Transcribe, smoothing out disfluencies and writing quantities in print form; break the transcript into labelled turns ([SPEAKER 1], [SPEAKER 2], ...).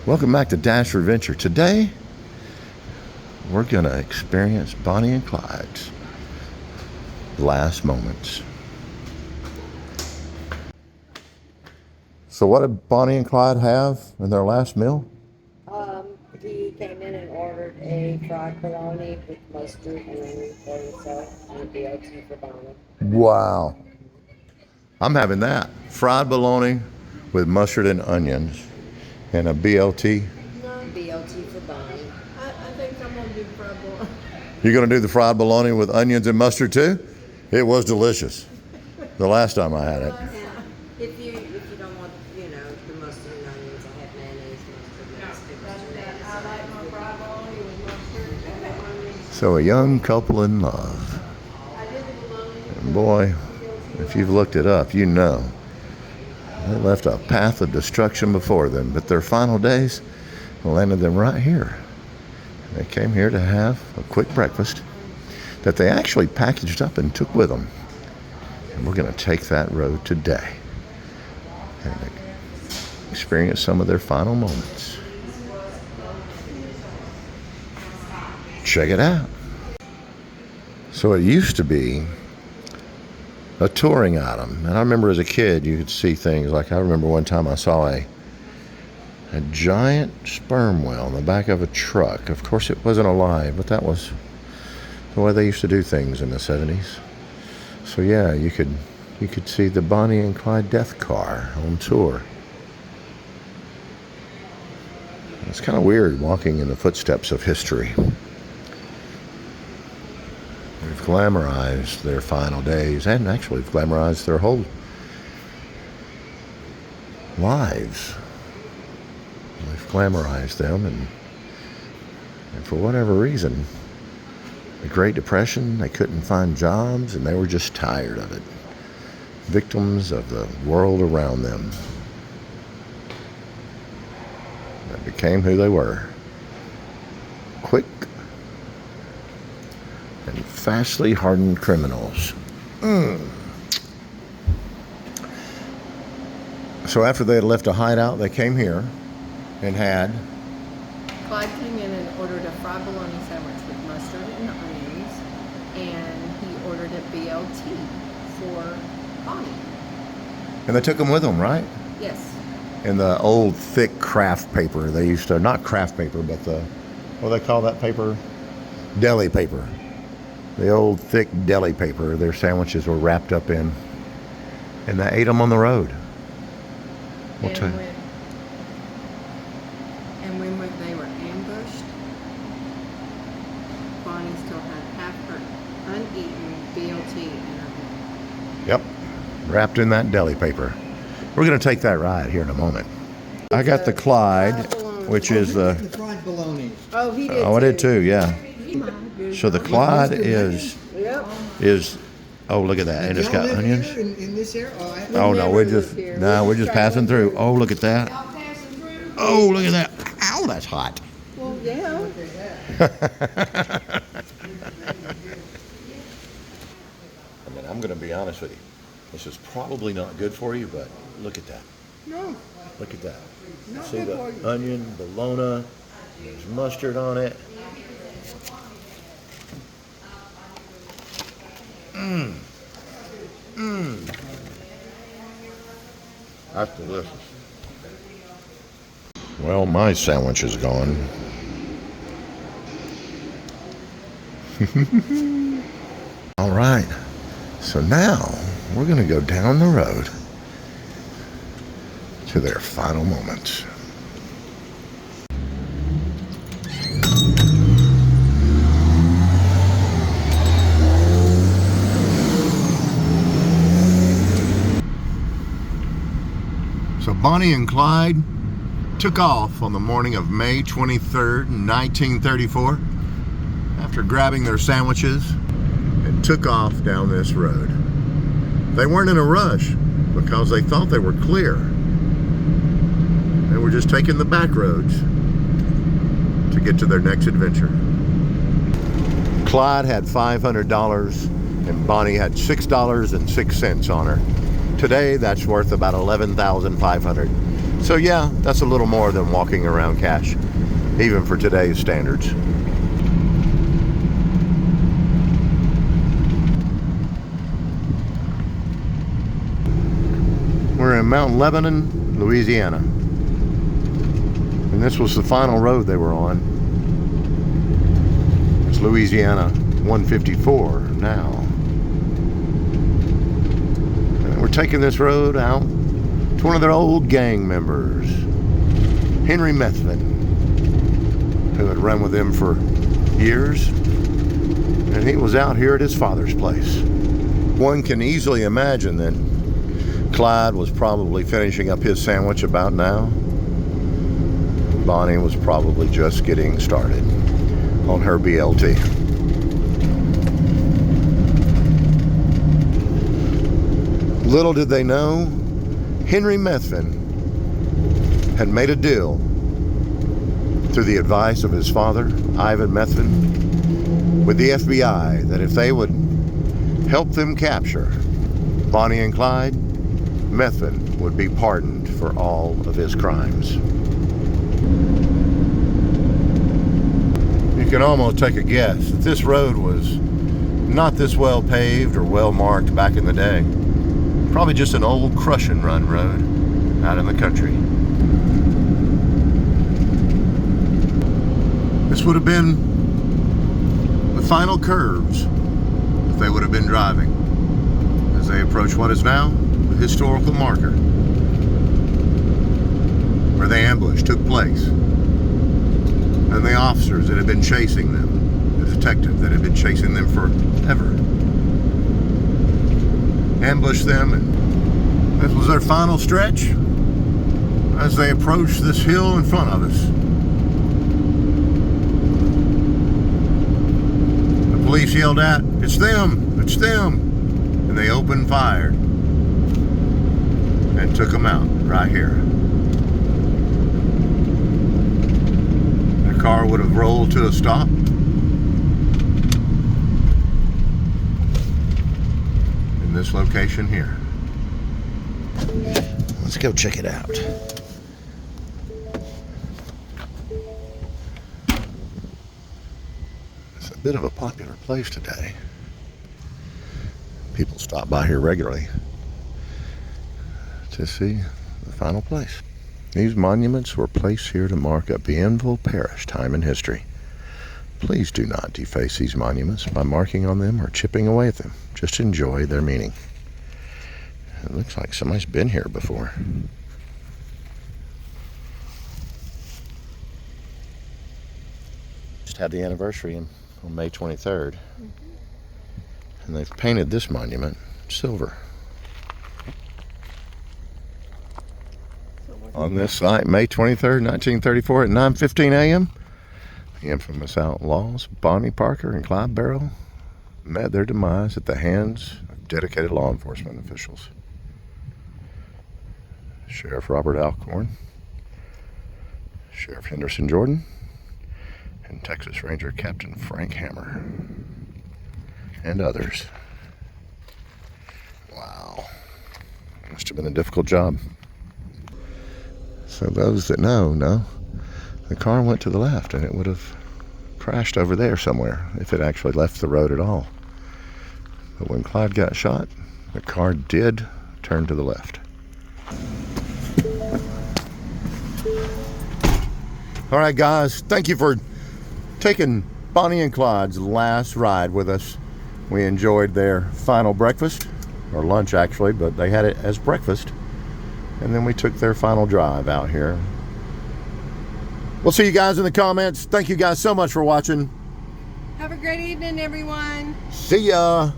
[SPEAKER 1] Welcome back to Dash for Adventure. Today, we're gonna experience Bonnie and Clyde's last moments. So what did Bonnie and Clyde have in their last meal?
[SPEAKER 2] He came in and ordered a fried bologna with mustard and onion for himself and a BLT for Bonnie.
[SPEAKER 1] Wow. I'm having that. Fried bologna with mustard and onions and a BLT.
[SPEAKER 2] No. BLT for Bonnie.
[SPEAKER 3] I think I'm gonna do fried bologna.
[SPEAKER 1] You're gonna do the fried bologna with onions and mustard too? It was delicious. The last time I had it.
[SPEAKER 2] If you don't want, the mustard and onions, I have mayonnaise, mustard.
[SPEAKER 3] I like my fried bologna with mustard and onions.
[SPEAKER 1] So a young couple in love.
[SPEAKER 3] I did the bologna.
[SPEAKER 1] And boy, if you've looked it up, you know. They left a path of destruction before them, but their final days landed them right here. They came here to have a quick breakfast that they actually packaged up and took with them. And we're going to take that road today and experience some of their final moments. Check it out. So it used to be a touring item. And I remember as a kid, you could see things like, I remember one time I saw a giant sperm whale in the back of a truck. Of course, it wasn't alive, but that was the way they used to do things in the 70s. So yeah, you could see the Bonnie and Clyde death car on tour. It's kind of weird walking in the footsteps of history. We've glamorized their final days, and actually we've glamorized their whole lives. We've glamorized them, and for whatever reason, the Great Depression, they couldn't find jobs, and they were just tired of it. Victims of the world around them. They became who they were. Quick and fastly hardened criminals. So after they had left a hideout, they came here and had...
[SPEAKER 3] Clyde came in and ordered a fried bologna sandwich with mustard and onions, and he ordered a BLT for Bonnie.
[SPEAKER 1] And they took them with them, right?
[SPEAKER 3] Yes.
[SPEAKER 1] In the old thick craft paper. They used to, not craft paper, but the, what do they call that paper? Deli paper. The old thick deli paper their sandwiches were wrapped up in. And they ate them on the road. We'll tell you.
[SPEAKER 3] And when they were ambushed, Bonnie still had half her uneaten BLT in her hand.
[SPEAKER 1] Yep. Wrapped in that deli paper. We're going to take that ride here in a moment. I got the Clyde, which is the...
[SPEAKER 4] The fried bologna.
[SPEAKER 3] Oh, he did.
[SPEAKER 1] Oh, I did too, yeah.
[SPEAKER 3] Too.
[SPEAKER 1] So the Clyde is...
[SPEAKER 3] Yep.
[SPEAKER 1] Oh, look at that. And it's got onions.
[SPEAKER 4] In this area?
[SPEAKER 1] Oh, no, we're just passing through. Oh, look at that. Oh, look at that. Ow, that's hot.
[SPEAKER 3] Well, yeah.
[SPEAKER 1] I mean, I'm going to be honest with you. This is probably not good for you, but look at that.
[SPEAKER 3] No.
[SPEAKER 1] Look at that.
[SPEAKER 3] Not
[SPEAKER 1] See
[SPEAKER 3] good
[SPEAKER 1] the
[SPEAKER 3] for you.
[SPEAKER 1] onion, bologna. There's mustard on it. That's delicious. Well, my sandwich is gone. All right. So now we're going to go down the road to their final moments. So Bonnie and Clyde took off on the morning of May 23rd, 1934, after grabbing their sandwiches and took off down this road. They weren't in a rush because they thought they were clear. They were just taking the back roads to get to their next adventure. Clyde had $500 and Bonnie had $6.06 on her. Today, that's worth about $11,500. So yeah, that's a little more than walking around cash, even for today's standards. We're in Mount Lebanon, Louisiana. And this was the final road they were on. It's Louisiana 154 now. And we're taking this road out to one of their old gang members, Henry Methvin, who had run with them for years. And he was out here at his father's place. One can easily imagine that Clyde was probably finishing up his sandwich about now. Bonnie was probably just getting started on her BLT. Little did they know, Henry Methvin had made a deal through the advice of his father, Ivan Methvin, with the FBI that if they would help them capture Bonnie and Clyde, Methvin would be pardoned for all of his crimes. You can almost take a guess that this road was not this well paved or well marked back in the day. Probably just an old crush and run road out in the country. This would have been the final curves if they would have been driving as they approach what is now the historical marker where the ambush took place. And the officers that had been chasing them, the detective that had been chasing them forever, ambushed them, and this was their final stretch as they approached this hill in front of us. The police yelled out, "It's them! It's them!" And they opened fire and took them out right here. Car would have rolled to a stop. In this location here. Let's go check it out. It's a bit of a popular place today. People stop by here regularly to see the final place. These monuments were placed here to mark a Bienville Parish time in history. Please do not deface these monuments by marking on them or chipping away at them. Just enjoy their meaning. It looks like somebody's been here before. Just had the anniversary on May 23rd. And they've painted this monument silver. On this site, May 23rd, 1934 at 9:15 a.m., the infamous outlaws, Bonnie Parker and Clyde Barrow, met their demise at the hands of dedicated law enforcement officials. Sheriff Robert Alcorn, Sheriff Henderson Jordan, and Texas Ranger Captain Frank Hammer, and others. Wow. Must have been a difficult job. So those that know, the car went to the left and it would have crashed over there somewhere if it actually left the road at all. But when Clyde got shot, the car did turn to the left. All right, guys, thank you for taking Bonnie and Clyde's last ride with us. We enjoyed their final breakfast, or lunch actually, but they had it as breakfast. And then we took their final drive out here. We'll see you guys in the comments. Thank you guys so much for watching.
[SPEAKER 3] Have a great evening, everyone.
[SPEAKER 1] See ya.